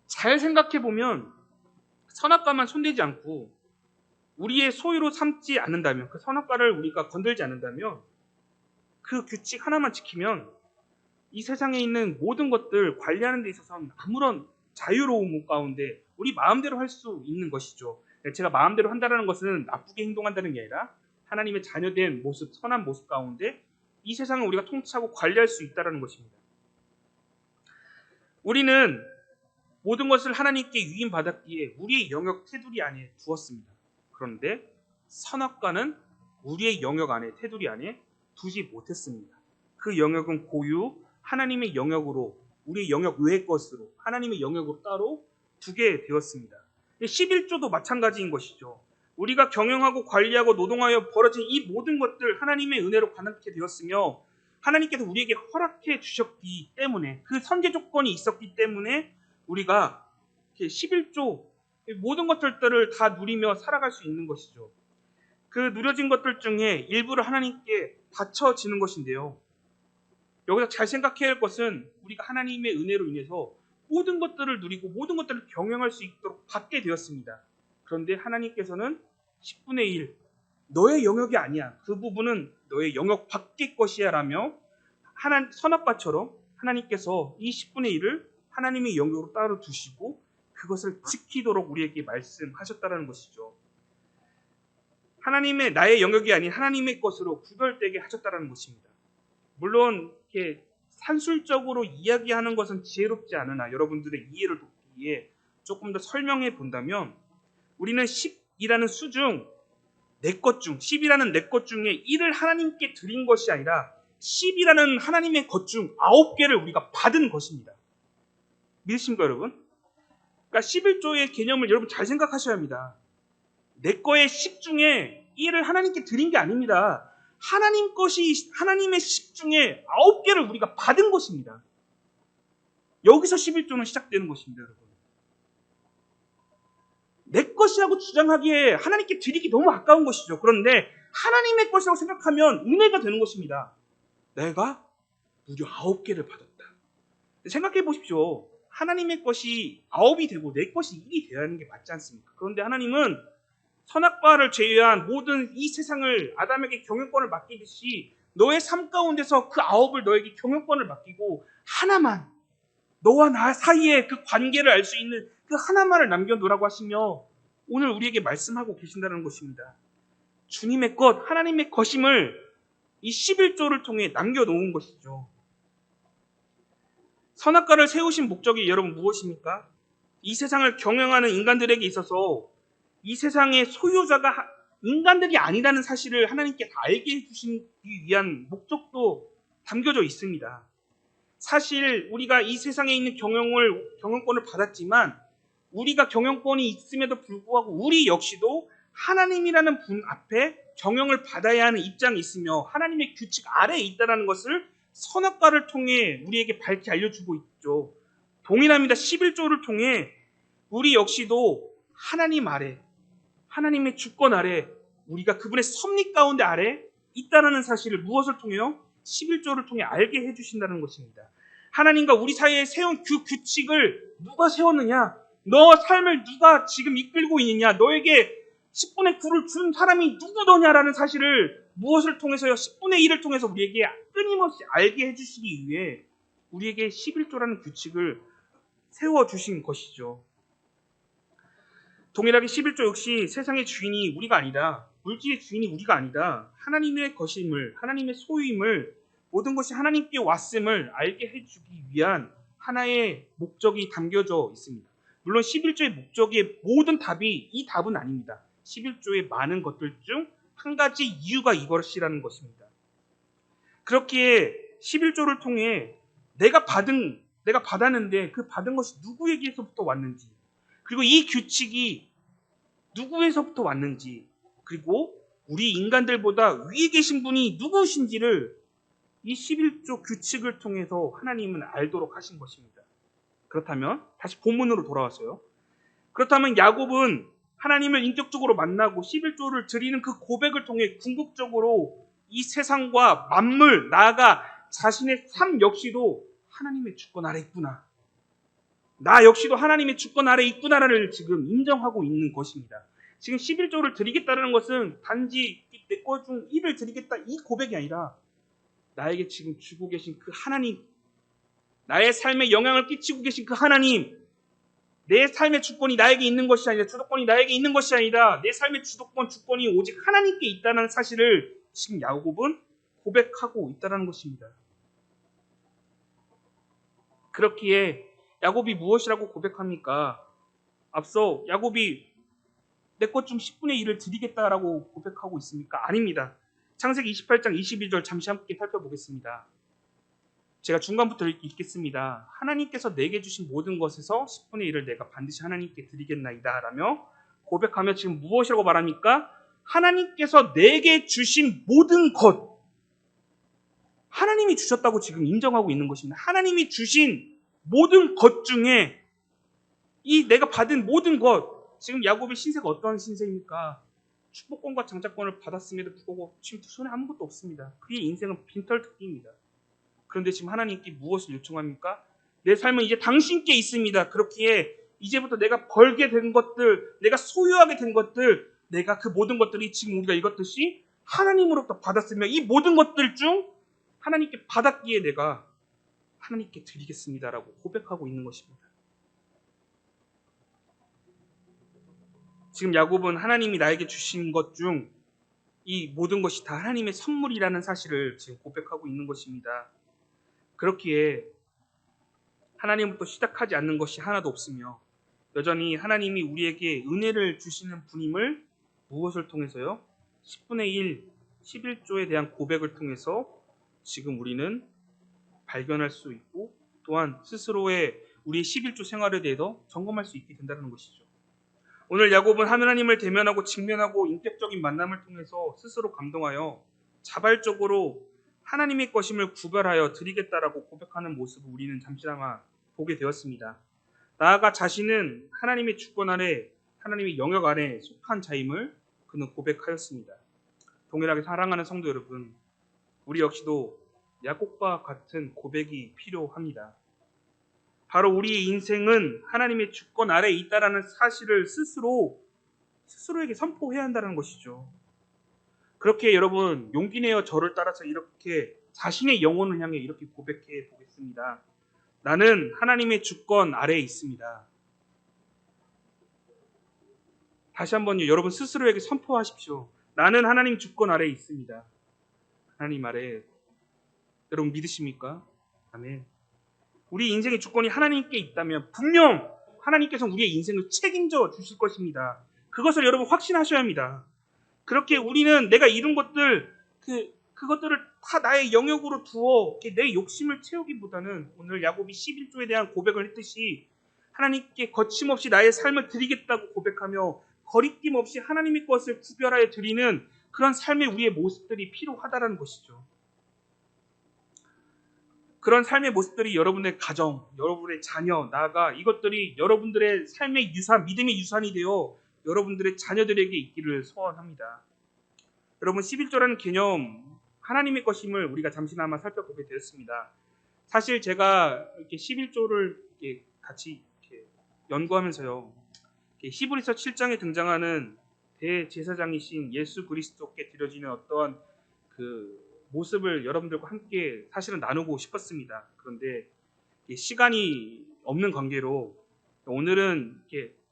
잘 생각해 보면 선악과만 손대지 않고 우리의 소유로 삼지 않는다면, 그 선악과를 우리가 건들지 않는다면, 그 규칙 하나만 지키면 이 세상에 있는 모든 것들 관리하는 데 있어서는 아무런 자유로움 가운데 우리 마음대로 할 수 있는 것이죠. 제가 마음대로 한다는 것은 나쁘게 행동한다는 게 아니라 하나님의 자녀된 모습, 선한 모습 가운데 이 세상을 우리가 통치하고 관리할 수 있다는 것입니다. 우리는 모든 것을 하나님께 위임받았기에 우리의 영역 테두리 안에 두었습니다. 그런데 선악과는 우리의 영역 안에, 테두리 안에 두지 못했습니다. 그 영역은 고유 하나님의 영역으로, 우리의 영역 외의 것으로 하나님의 영역으로 따로 두게 되었습니다. 11조도 마찬가지인 것이죠. 우리가 경영하고 관리하고 노동하여 벌어진 이 모든 것들 하나님의 은혜로 가능하게 되었으며 하나님께서 우리에게 허락해 주셨기 때문에, 그 선제 조건이 있었기 때문에 우리가 11조 모든 것들을 다 누리며 살아갈 수 있는 것이죠. 그 누려진 것들 중에 일부를 하나님께 바쳐지는 것인데요. 여기서 잘 생각해야 할 것은 우리가 하나님의 은혜로 인해서 모든 것들을 누리고 모든 것들을 경영할 수 있도록 받게 되었습니다. 그런데 하나님께서는 10분의 1, 너의 영역이 아니야, 그 부분은 너의 영역 밖의 것이야 라며 선악과처럼 하나님께서 이 10분의 1을 하나님의 영역으로 따로 두시고 그것을 지키도록 우리에게 말씀하셨다는 것이죠. 하나님의, 나의 영역이 아닌 하나님의 것으로 구별되게 하셨다는 것입니다. 물론 이렇게 산술적으로 이야기하는 것은 지혜롭지 않으나 여러분들의 이해를 돕기 위해 조금 더 설명해 본다면 우리는 10이라는 수 중 내 것 중, 10이라는 내 것 중에 1을 하나님께 드린 것이 아니라 10이라는 하나님의 것 중 9개를 우리가 받은 것입니다. 믿으십니까, 여러분? 그러니까 11조의 개념을 여러분 잘 생각하셔야 합니다. 내 거의 10 중에 1을 하나님께 드린 게 아닙니다. 하나님 것이 하나님의 10 중에 9개를 우리가 받은 것입니다. 여기서 11조는 시작되는 것입니다, 여러분. 내 것이라고 주장하기에 하나님께 드리기 너무 아까운 것이죠. 그런데 하나님의 것이라고 생각하면 은혜가 되는 것입니다. 내가 무려 9개를 받았다. 생각해 보십시오. 하나님의 것이 9이 되고 내 것이 1이 되어야 하는 게 맞지 않습니까? 그런데 하나님은 선악과를 제외한 모든 이 세상을 아담에게 경영권을 맡기듯이 너의 삶 가운데서 그 9을 너에게 경영권을 맡기고 하나만, 너와 나 사이에 그 관계를 알 수 있는 그 하나만을 남겨놓으라고 하시며 오늘 우리에게 말씀하고 계신다는 것입니다. 주님의 것, 하나님의 것임을 이 11조를 통해 남겨놓은 것이죠. 선악과를 세우신 목적이 여러분 무엇입니까? 이 세상을 경영하는 인간들에게 있어서 이 세상의 소유자가 인간들이 아니라는 사실을 하나님께 다 알게 해주시기 위한 목적도 담겨져 있습니다. 사실 우리가 이 세상에 있는 경영권을 받았지만 우리가 경영권이 있음에도 불구하고 우리 역시도 하나님이라는 분 앞에 경영을 받아야 하는 입장이 있으며 하나님의 규칙 아래에 있다는 것을 선악과를 통해 우리에게 밝히 알려주고 있죠. 동일합니다. 11조를 통해 우리 역시도 하나님 아래, 하나님의 주권 아래, 우리가 그분의 섭리 가운데 아래 있다는 사실을 무엇을 통해요? 11조를 통해 알게 해주신다는 것입니다. 하나님과 우리 사이에 세운 그 규칙을 누가 세웠느냐? 너 삶을 누가 지금 이끌고 있느냐? 너에게 10분의 9를 준 사람이 누구더냐라는 사실을 무엇을 통해서요? 10분의 1을 통해서 우리에게 끊임없이 알게 해주시기 위해 우리에게 11조라는 규칙을 세워주신 것이죠. 동일하게 11조 역시 세상의 주인이 우리가 아니다. 물질의 주인이 우리가 아니다. 하나님의 것임을, 하나님의 소유임을, 모든 것이 하나님께 왔음을 알게 해주기 위한 하나의 목적이 담겨져 있습니다. 물론 11조의 목적의 모든 답이 이 답은 아닙니다. 11조의 많은 것들 중 한 가지 이유가 이것이라는 것입니다. 그렇기에 11조를 통해 내가 받았는데 그 받은 것이 누구에게서부터 왔는지, 그리고 이 규칙이 누구에서부터 왔는지, 그리고 우리 인간들보다 위에 계신 분이 누구신지를 이 11조 규칙을 통해서 하나님은 알도록 하신 것입니다. 그렇다면 다시 본문으로 돌아와서요. 그렇다면 야곱은 하나님을 인격적으로 만나고 11조를 드리는 그 고백을 통해 궁극적으로 이 세상과 만물, 나아가 자신의 삶 역시도 하나님의 주권 아래 있구나. 나 역시도 하나님의 주권 아래 있구나를 지금 인정하고 있는 것입니다. 지금 11조를 드리겠다는 것은 단지 내 것 중 1을 드리겠다 이 고백이 아니라 나에게 지금 주고 계신 그 하나님, 나의 삶에 영향을 끼치고 계신 그 하나님, 내 삶의 주권이 나에게 있는 것이 아니라, 주도권이 나에게 있는 것이 아니라 내 삶의 주권이 오직 하나님께 있다는 사실을 지금 야곱은 고백하고 있다는 것입니다. 그렇기에 야곱이 무엇이라고 고백합니까? 앞서 야곱이 내 것 중 10분의 1을 드리겠다라고 고백하고 있습니까? 아닙니다. 창세기 28장 22절 잠시 함께 살펴보겠습니다. 제가 중간부터 읽겠습니다. 하나님께서 내게 주신 모든 것에서 10분의 1을 내가 반드시 하나님께 드리겠나이다 라며 고백하며 지금 무엇이라고 말합니까? 하나님께서 내게 주신 모든 것, 하나님이 주셨다고 지금 인정하고 있는 것입니다. 하나님이 주신 모든 것 중에 이 내가 받은 모든 것, 지금 야곱의 신세가 어떠한 신세입니까? 축복권과 장자권을 받았음에도 불구하고 지금 손에 아무것도 없습니다. 그의 인생은 빈털터기입니다. 그런데 지금 하나님께 무엇을 요청합니까? 내 삶은 이제 당신께 있습니다. 그렇기에 이제부터 내가 벌게 된 것들, 내가 소유하게 된 것들, 내가 그 모든 것들이 지금 우리가 읽었듯이 하나님으로부터 받았으며 이 모든 것들 중 하나님께 받았기에 내가 하나님께 드리겠습니다라고 고백하고 있는 것입니다. 지금 야곱은 하나님이 나에게 주신 것 중 이 모든 것이 다 하나님의 선물이라는 사실을 지금 고백하고 있는 것입니다. 그렇기에 하나님부터 시작하지 않는 것이 하나도 없으며 여전히 하나님이 우리에게 은혜를 주시는 분임을 무엇을 통해서요? 10분의 1, 11조에 대한 고백을 통해서 지금 우리는 발견할 수 있고 또한 스스로의 우리의 11조 생활에 대해서 점검할 수 있게 된다는 것이죠. 오늘 야곱은 하나님을 대면하고 직면하고 인격적인 만남을 통해서 스스로 감동하여 자발적으로 하나님의 것임을 구별하여 드리겠다라고 고백하는 모습을 우리는 잠시나마 보게 되었습니다. 나아가 자신은 하나님의 주권 아래, 하나님의 영역 아래 속한 자임을 그는 고백하였습니다. 동일하게 사랑하는 성도 여러분, 우리 역시도 야곱과 같은 고백이 필요합니다. 바로 우리의 인생은 하나님의 주권 아래에 있다라는 사실을 스스로에게 선포해야 한다는 것이죠. 그렇게 여러분 용기 내어 저를 따라서 이렇게 자신의 영혼을 향해 이렇게 고백해 보겠습니다. 나는 하나님의 주권 아래에 있습니다. 다시 한번요. 여러분 스스로에게 선포하십시오. 나는 하나님 주권 아래에 있습니다. 하나님 아래. 여러분 믿으십니까? 아멘. 우리 인생의 주권이 하나님께 있다면 분명 하나님께서 우리의 인생을 책임져 주실 것입니다. 그것을 여러분 확신하셔야 합니다. 그렇게 우리는 내가 이룬 것들 그것들을 다 나의 영역으로 두어 내 욕심을 채우기보다는 오늘 야곱이 11조에 대한 고백을 했듯이 하나님께 거침없이 나의 삶을 드리겠다고 고백하며 거리낌 없이 하나님의 것을 구별하여 드리는 그런 삶의 우리의 모습들이 필요하다는 것이죠. 그런 삶의 모습들이 여러분의 가정, 여러분의 자녀, 나아가 이것들이 여러분들의 삶의 유산, 믿음의 유산이 되어 여러분들의 자녀들에게 있기를 소원합니다. 여러분 11조라는 개념, 하나님의 것임을 우리가 잠시나마 살펴보게 되었습니다. 사실 제가 이렇게 11조를 이렇게 같이 이렇게 연구하면서요, 히브리서 7장에 등장하는 대제사장이신 예수 그리스도께 드려지는 어떠한 그 모습을 여러분들과 함께 사실은 나누고 싶었습니다. 그런데 시간이 없는 관계로 오늘은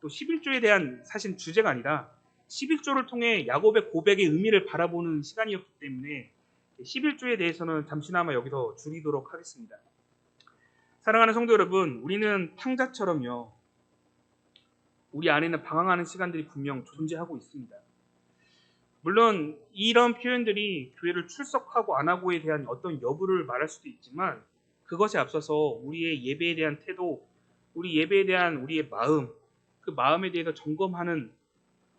또 11조에 대한 사실 주제가 아니라 11조를 통해 야곱의 고백의 의미를 바라보는 시간이었기 때문에 11조에 대해서는 잠시나마 여기서 줄이도록 하겠습니다. 사랑하는 성도 여러분, 우리는 탕자처럼요, 우리 안에는 방황하는 시간들이 분명 존재하고 있습니다. 물론 이런 표현들이 교회를 출석하고 안 하고에 대한 어떤 여부를 말할 수도 있지만 그것에 앞서서 우리의 예배에 대한 태도, 우리 예배에 대한 우리의 마음, 그 마음에 대해서 점검하는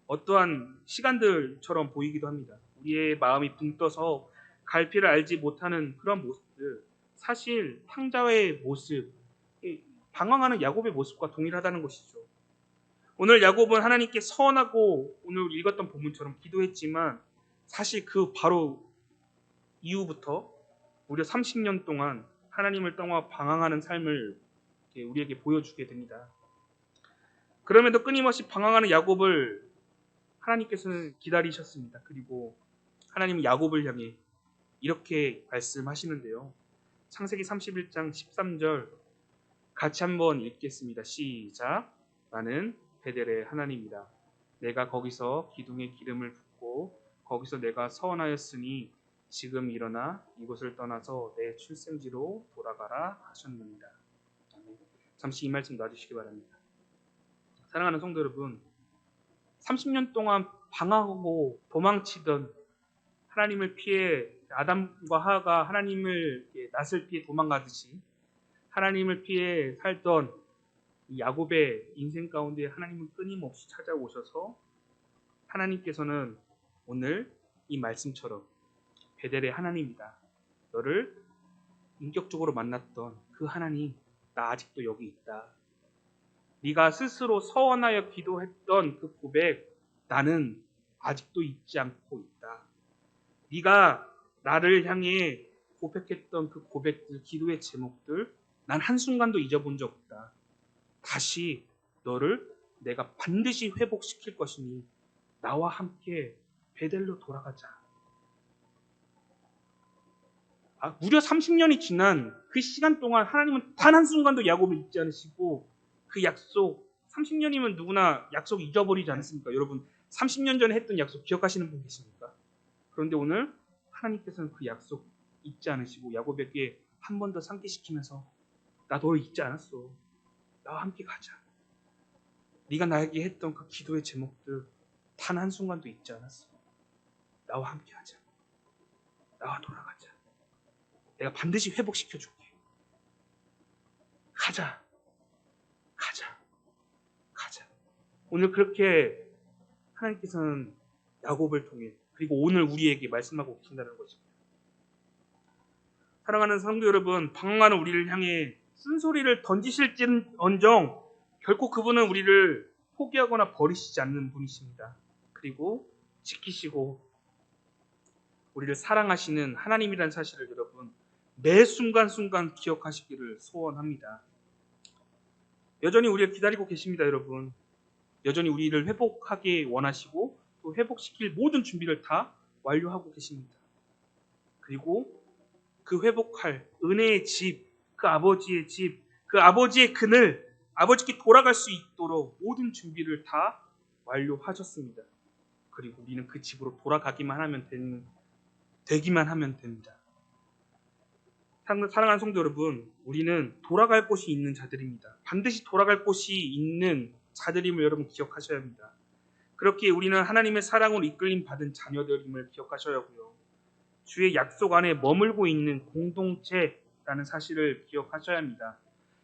어떠한 시간들처럼 보이기도 합니다. 우리의 마음이 붕 떠서 갈피를 알지 못하는 그런 모습들, 사실 탕자의 모습, 방황하는 야곱의 모습과 동일하다는 것이죠. 오늘 야곱은 하나님께 서원하고 오늘 읽었던 본문처럼 기도했지만 사실 그 바로 이후부터 무려 30년 동안 하나님을 떠나 방황하는 삶을 우리에게 보여주게 됩니다. 그럼에도 끊임없이 방황하는 야곱을 하나님께서는 기다리셨습니다. 그리고 하나님은 야곱을 향해 이렇게 말씀하시는데요. 창세기 31장 13절 같이 한번 읽겠습니다. 시작. 나는 베델의 하나님이다. 내가 거기서 기둥에 기름을 붓고 거기서 내가 서원하였으니 지금 일어나 이곳을 떠나서 내 출생지로 돌아가라 하셨느니라. 잠시 이 말씀 놔주시기 바랍니다. 사랑하는 성도 여러분, 30년 동안 방황하고 도망치던 하나님을 피해 아담과 하하가 하나님을 낯을 피해 도망가듯이 하나님을 피해 살던 야곱의 인생 가운데 하나님은 끊임없이 찾아오셔서 하나님께서는 오늘 이 말씀처럼 베델의 하나님이다. 너를 인격적으로 만났던 그 하나님, 나 아직도 여기 있다. 네가 스스로 서원하여 기도했던 그 고백, 나는 아직도 잊지 않고 있다. 네가 나를 향해 고백했던 그 고백들, 기도의 제목들, 난 한순간도 잊어본 적 없다. 다시 너를 내가 반드시 회복시킬 것이니 나와 함께 베델로 돌아가자. 무려 30년이 지난 그 시간 동안 하나님은 단 한순간도 야곱을 잊지 않으시고 그 약속, 30년이면 누구나 약속 잊어버리지 않습니까? 여러분 30년 전에 했던 약속 기억하시는 분 계십니까? 그런데 오늘 하나님께서는 그 약속 잊지 않으시고 야곱에게 한 번 더 상기시키면서 나 너를 잊지 않았어. 나와 함께 가자. 네가 나에게 했던 그 기도의 제목들 단 한순간도 잊지 않았어. 나와 함께 하자. 나와 돌아가자. 내가 반드시 회복시켜줄게. 가자. 오늘 그렇게 하나님께서는 야곱을 통해 그리고 오늘 우리에게 말씀하고 계신다는 것입니다. 사랑하는 성도 여러분, 방황하는 우리를 향해 쓴소리를 던지실지언정 결코 그분은 우리를 포기하거나 버리시지 않는 분이십니다. 그리고 지키시고 우리를 사랑하시는 하나님이라는 사실을 여러분 매 순간순간 기억하시기를 소원합니다. 여전히 우리를 기다리고 계십니다, 여러분. 여전히 우리를 회복하게 원하시고 또 회복시킬 모든 준비를 다 완료하고 계십니다. 그리고 그 회복할 은혜의 집, 그 아버지의 집, 그 아버지의 그늘, 아버지께 돌아갈 수 있도록 모든 준비를 다 완료하셨습니다. 그리고 우리는 그 집으로 돌아가기만 하면 되기만 하면 됩니다. 사랑하는 성도 여러분, 우리는 돌아갈 곳이 있는 자들입니다. 반드시 돌아갈 곳이 있는 자들임을 여러분 기억하셔야 합니다. 그렇게 우리는 하나님의 사랑으로 이끌림 받은 자녀들임을 기억하셔야 하고요. 주의 약속 안에 머물고 있는 공동체라는 사실을 기억하셔야 합니다.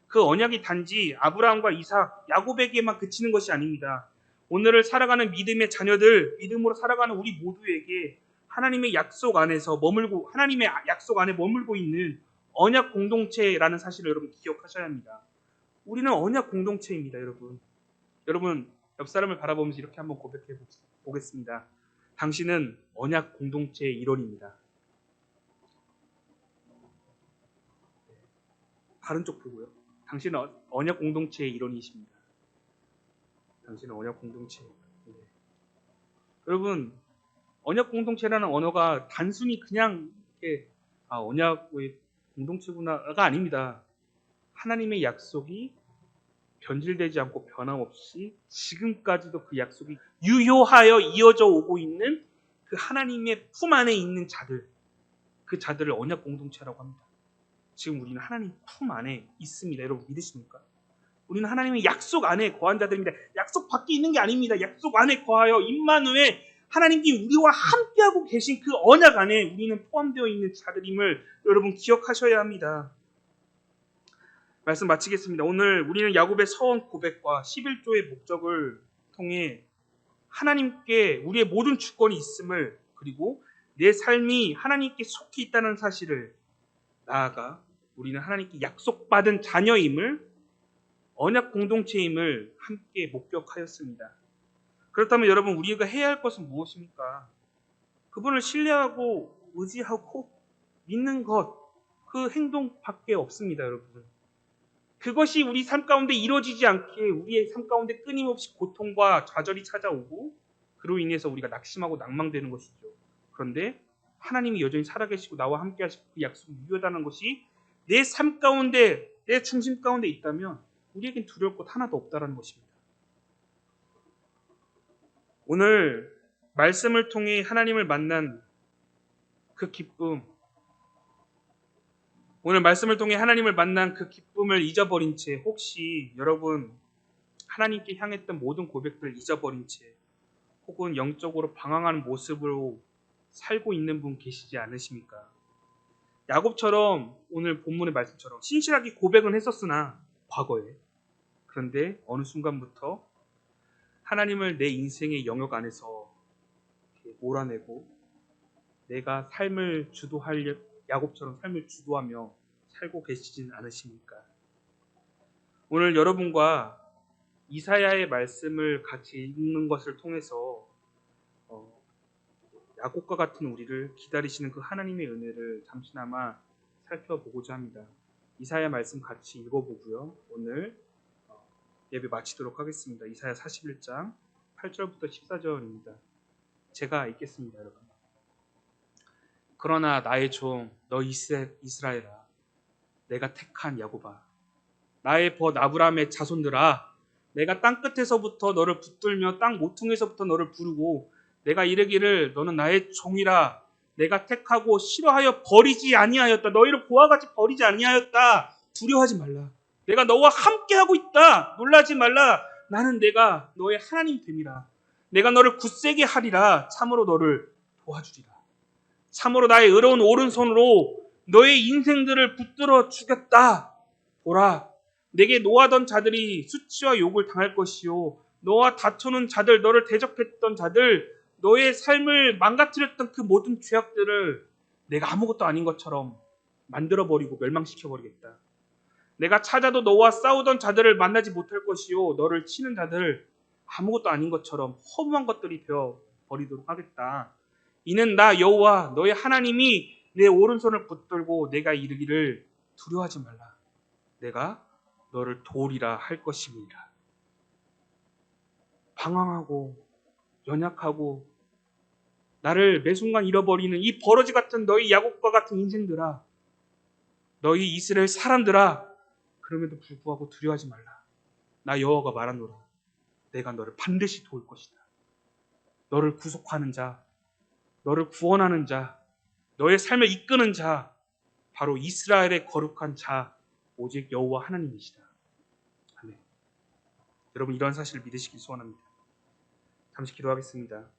그 언약이 단지 아브라함과 이삭, 야곱에게만 그치는 것이 아닙니다. 오늘을 살아가는 믿음의 자녀들, 믿음으로 살아가는 우리 모두에게 하나님의 약속 안에서 머물고 하나님의 약속 안에 머물고 있는 언약 공동체라는 사실을 여러분 기억하셔야 합니다. 우리는 언약 공동체입니다, 여러분. 여러분 옆 사람을 바라보면서 이렇게 한번 고백해 보겠습니다. 당신은 언약 공동체의 일원입니다. 다른 쪽 보고요. 당신은 언약 공동체의 일원이십니다. 당신은 언약 공동체. 네. 여러분 언약 공동체라는 언어가 단순히 그냥 이렇게 언약의 공동체구나가 아닙니다. 하나님의 약속이 변질되지 않고 변함없이 지금까지도 그 약속이 유효하여 이어져 오고 있는 그 하나님의 품 안에 있는 자들, 그 자들을 언약 공동체라고 합니다. 지금 우리는 하나님 품 안에 있습니다. 여러분 믿으십니까? 우리는 하나님의 약속 안에 거한 자들입니다. 약속 밖에 있는 게 아닙니다. 약속 안에 거하여 임마누엘 하나님께 우리와 함께하고 계신 그 언약 안에 우리는 포함되어 있는 자들임을 여러분 기억하셔야 합니다. 말씀 마치겠습니다. 오늘 우리는 야곱의 서원 고백과 11조의 목적을 통해 하나님께 우리의 모든 주권이 있음을 그리고 내 삶이 하나님께 속히 있다는 사실을 나아가 우리는 하나님께 약속받은 자녀임을 언약 공동체임을 함께 목격하였습니다. 그렇다면 여러분 우리가 해야 할 것은 무엇입니까? 그분을 신뢰하고 의지하고 믿는 것, 그 행동밖에 없습니다, 여러분. 그것이 우리 삶 가운데 이루어지지 않게 우리의 삶 가운데 끊임없이 고통과 좌절이 찾아오고 그로 인해서 우리가 낙심하고 낭망되는 것이죠. 그런데 하나님이 여전히 살아계시고 나와 함께 하시고 그 약속이 유효하다는 것이 내 삶 가운데 내 중심 가운데 있다면 우리에겐 두려울 것 하나도 없다는 것입니다. 오늘 말씀을 통해 하나님을 만난 그 기쁨, 오늘 말씀을 통해 하나님을 만난 그 기쁨을 잊어버린 채 혹시 여러분 하나님께 향했던 모든 고백들을 잊어버린 채 혹은 영적으로 방황하는 모습으로 살고 있는 분 계시지 않으십니까? 야곱처럼 오늘 본문의 말씀처럼 신실하게 고백은 했었으나 과거에 그런데 어느 순간부터 하나님을 내 인생의 영역 안에서 몰아내고 내가 삶을 주도할 야곱처럼 삶을 주도하며 살고 계시진 않으십니까? 오늘 여러분과 이사야의 말씀을 같이 읽는 것을 통해서 야곱과 같은 우리를 기다리시는 그 하나님의 은혜를 잠시나마 살펴보고자 합니다. 이사야 말씀 같이 읽어보고요. 오늘 예배 마치도록 하겠습니다. 이사야 41장 8절부터 14절입니다. 제가 읽겠습니다, 여러분. 그러나 나의 종 너 이스라엘아, 내가 택한 야곱아, 나의 벗 아브라함의 자손들아, 내가 땅 끝에서부터 너를 붙들며 땅 모퉁에서부터 너를 부르고 내가 이르기를 너는 나의 종이라, 내가 택하고 싫어하여 버리지 아니하였다. 너희를 보아 같이 버리지 아니하였다. 두려워하지 말라. 내가 너와 함께하고 있다. 놀라지 말라. 나는 내가 너의 하나님 됨이라. 내가 너를 굳세게 하리라. 참으로 너를 도와주리라. 참으로 나의 의로운 오른손으로 너의 인생들을 붙들어 주겠다. 보라, 내게 노하던 자들이 수치와 욕을 당할 것이요 너와 다투는 자들, 너를 대적했던 자들, 너의 삶을 망가뜨렸던 그 모든 죄악들을 내가 아무것도 아닌 것처럼 만들어버리고 멸망시켜버리겠다. 내가 찾아도 너와 싸우던 자들을 만나지 못할 것이요, 너를 치는 자들 아무것도 아닌 것처럼 허무한 것들이 되어 버리도록 하겠다. 이는 나 여호와 너의 하나님이 내 오른손을 붙들고 내가 이르기를 두려워하지 말라. 내가 너를 도우리라 할 것임이니라. 방황하고 연약하고 나를 매순간 잃어버리는 이 버러지 같은 너희 야곱과 같은 인생들아, 너희 이스라엘 사람들아, 그럼에도 불구하고 두려워하지 말라. 나 여호와가 말하노라. 내가 너를 반드시 도울 것이다. 너를 구속하는 자, 너를 구원하는 자, 너의 삶을 이끄는 자, 바로 이스라엘의 거룩한 자, 오직 여호와 하나님이시다. 아멘. 여러분, 이런 사실을 믿으시길 소원합니다. 잠시 기도하겠습니다.